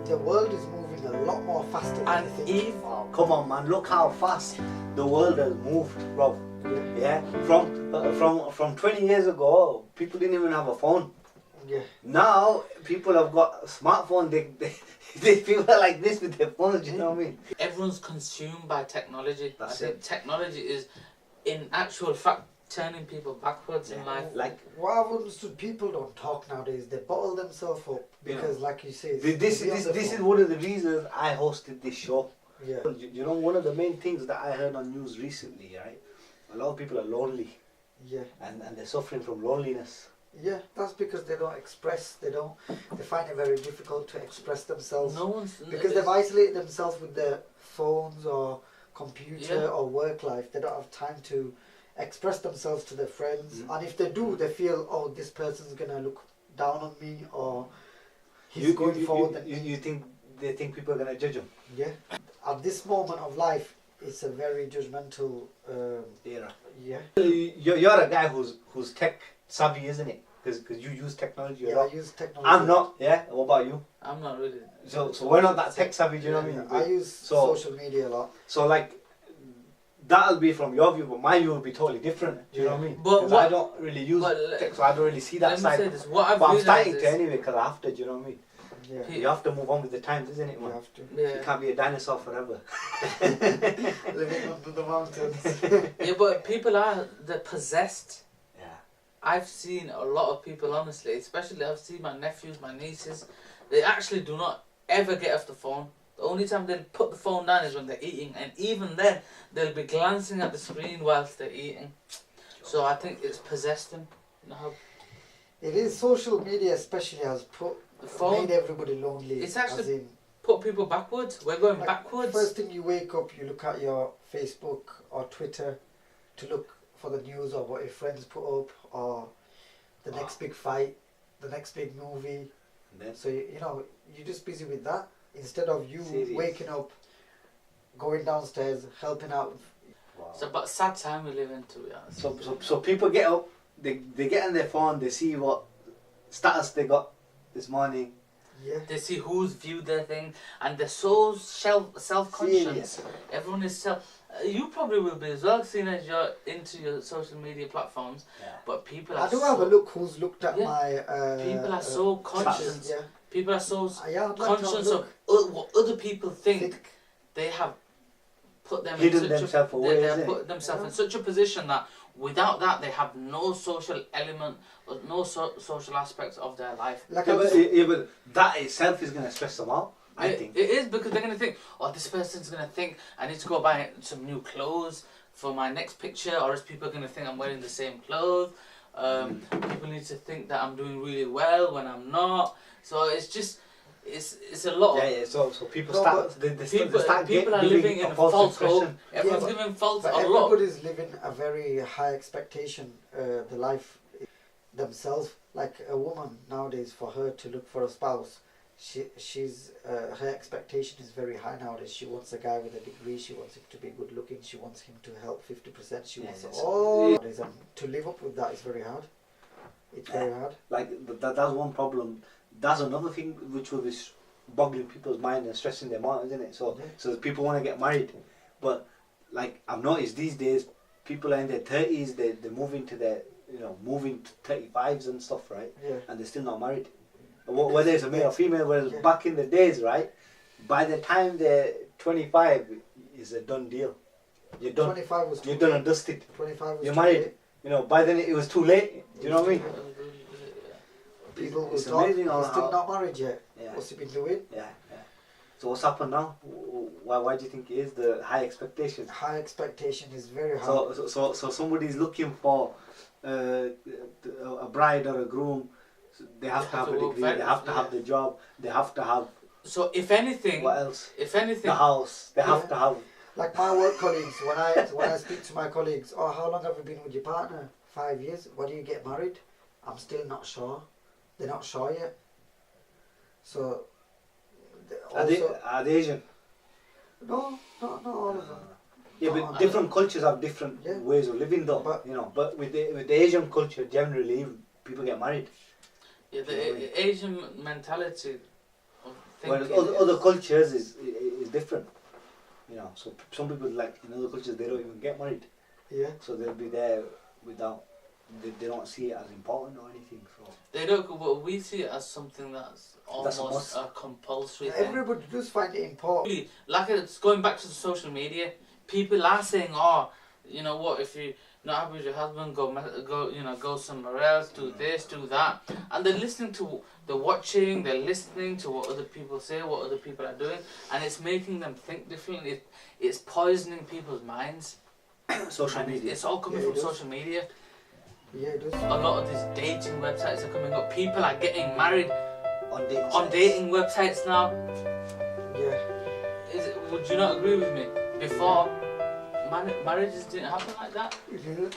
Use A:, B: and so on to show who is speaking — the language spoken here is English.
A: the world is moving a lot more faster than
B: And
A: you think.
B: if
C: Wow, come on, man! Look how fast the world has moved, bro. Yeah, from 20 years ago, people didn't even have a phone.
A: Yeah.
C: Now people have got a smartphone. They people are like this with their phones. You know what I mean?
B: everyone's consumed by technology,
C: That's
B: I think technology is, in actual fact, turning people backwards in life.
C: Like
A: What I've understood, people don't talk nowadays. They bottle themselves up because, like you say,
C: this is one of the reasons I hosted this show.
A: Yeah.
C: You know, one of the main things that I heard on news recently, right? A lot of people are lonely
A: Yeah.
C: and they're suffering from loneliness.
A: Yeah, that's because they don't express. They find it very difficult to express themselves
B: No one's
A: because they've isolated themselves with their phones or computer
B: Yeah.
A: or work life. They don't have time to express themselves to their friends, and if they do, they feel, oh, this person's gonna look down on me, or he's going forward.
C: You think they think people are gonna judge them?
A: Yeah. At this moment of life, it's a very judgmental.
C: Era.
A: Yeah.
C: You're a guy who's tech savvy, isn't it? Because you use technology a
A: Yeah, I
C: lot.
A: use technology.
C: I'm not. Yeah. What about you?
B: I'm not really.
C: So we're not that tech savvy. Do you know what I mean?
A: I use social media a lot.
C: So like, that'll be from your view, but my view will be totally different. Do you know what I mean?
B: But
C: 'Cause
B: what-
C: I don't really use
B: but
C: tech, so I don't really see that
B: Let me
C: side.
B: say this. What I've
C: But I'm
B: realized
C: starting
B: is,
C: to anyway, because I have to. Do you know what I mean?
A: Yeah.
C: You have to move on with the times, isn't it,
A: You
C: man?
A: have to.
C: You
B: yeah,
C: can't be a dinosaur forever.
A: Living under the mountains.
B: yeah, but people they're possessed.
C: Yeah.
B: I've seen a lot of people, honestly, especially I've seen my nephews, my nieces, they actually do not ever get off the phone. The only time they'll put the phone down is when they're eating, and even then, they'll be glancing at the screen whilst they're eating. So I think it's possessed them. You know how
A: It is, social media especially has
B: the phone
A: made everybody lonely.
B: It's actually
A: as in,
B: put people backwards. We're going
A: like,
B: backwards.
A: First thing you wake up, you look at your Facebook or Twitter to look for the news or what your friends put up, or the next big fight, the next big movie.
C: And then,
A: So you know, you're just busy with that instead of you
C: Serious.
A: waking up, going downstairs, helping out.
C: wow.
B: It's a sad time we live in, to be honest.
C: So people get up, they get on their phone, they see what status they got this morning.
A: Yeah.
B: They see who's viewed their thing, and they're so self-conscious.
C: Serious.
B: Everyone is you probably will be as well, seeing as you're into your social media platforms.
C: Yeah.
B: But people are
A: I do have a look who's looked at
B: Yeah.
A: my.
B: People are so conscious.
A: Yeah.
B: People are so
A: Yeah, I'd like to have a
B: conscious
A: look.
B: of what other people think. They have put them
C: Hidden
B: in such
C: themselves
B: a,
C: away,
B: they
C: isn't
B: have
C: it?
B: put themselves in such a position that without that they have no social element or no social aspects of their life.
A: Like
C: But that itself is going to stress them out, I think.
B: It is, because they're going to think, oh, this person's going to think I need to go buy some new clothes for my next picture, or is people going to think I'm wearing the same clothes? People need to think that I'm doing really well when I'm not. So it's just, it's a lot of...
C: Yeah. So people
A: No,
C: start,
A: but
C: they
B: People,
C: start
B: people are
C: giving
B: living in
C: a
B: a false hope.
C: impression.
B: Everyone's
A: Yeah,
B: giving false
A: But
B: a lot.
A: everybody's living a very high expectation, the life themselves. Like a woman nowadays, for her to look for a spouse, she's her expectation is very high nowadays. She wants a guy with a degree. She wants him to be good looking. She wants him to help 50%. She wants all nowadays, and to live up with that is very hard. It's very hard.
C: Like that's one problem. That's another thing which will be boggling people's mind and stressing them out, isn't it? So
A: Yeah.
C: so people want to get married, but like I've noticed these days, people are in their 30s. They're moving to their moving to 35s and stuff, right?
A: Yeah.
C: And they're still not married. Whether it's a male or female, whereas
A: Yeah.
C: back in the days, right? By the time they're 25, is a done deal. You're done.
A: 25 was too
C: You're done
A: late.
C: and dusted.
A: 25 was
C: You're
A: too
C: married.
A: late.
C: By then it was too late. Do you know what I mean?
A: People will
C: It's
A: talk.
C: amazing
A: He's
C: how-
A: still not married yet.
C: Yeah.
A: What's he been doing?
C: Yeah. So what's happened now? Why do you think it is the high expectation?
A: High expectation is very hard.
C: So somebody's looking for a bride or a groom. They have to have a degree. They have to have the job. They have to have
B: So if anything,
C: what else?
B: if anything,
C: The house. They have to have.
A: Like my work colleagues, when I speak to my colleagues, oh, how long have you been with your partner? 5 years. When do you get married? I'm still not sure. They're not sure yet. So,
C: Are they Asian?
A: no, not all of them.
C: Yeah,
A: No,
C: but
A: I
C: different cultures have different
A: Yeah.
C: ways of living, though.
A: But-
C: But with the Asian culture, generally people get married.
B: yeah, the Asian mentality of think
C: Well,
B: it
C: other
B: is.
C: cultures is different. You know, so some people like in other cultures they don't even get married,
A: Yeah.
C: so they'll be there without. They don't see it as important or anything. So
B: They don't. Well, we see it as something that's
C: That's a
B: almost
C: must.
B: a compulsory thing.
A: Everybody does find it important.
B: Really, like it's going back to the social media. People are saying, "Oh, you know what? If you not happy with your husband, go somewhere else, do this, do that," and they're listening to, they're watching, they're listening to what other people say, what other people are doing, and it's making them think differently. It's poisoning people's minds.
C: social
B: And
C: media.
B: it's all coming
A: Yeah, it
B: from
A: is.
B: social media.
A: Yeah, it does.
B: A lot of these dating websites are coming up. People are getting married
C: on dating.
B: on
C: sites.
B: dating websites now.
A: Yeah.
B: Would you not agree with me? Before, marriages didn't happen like that.
A: Yeah.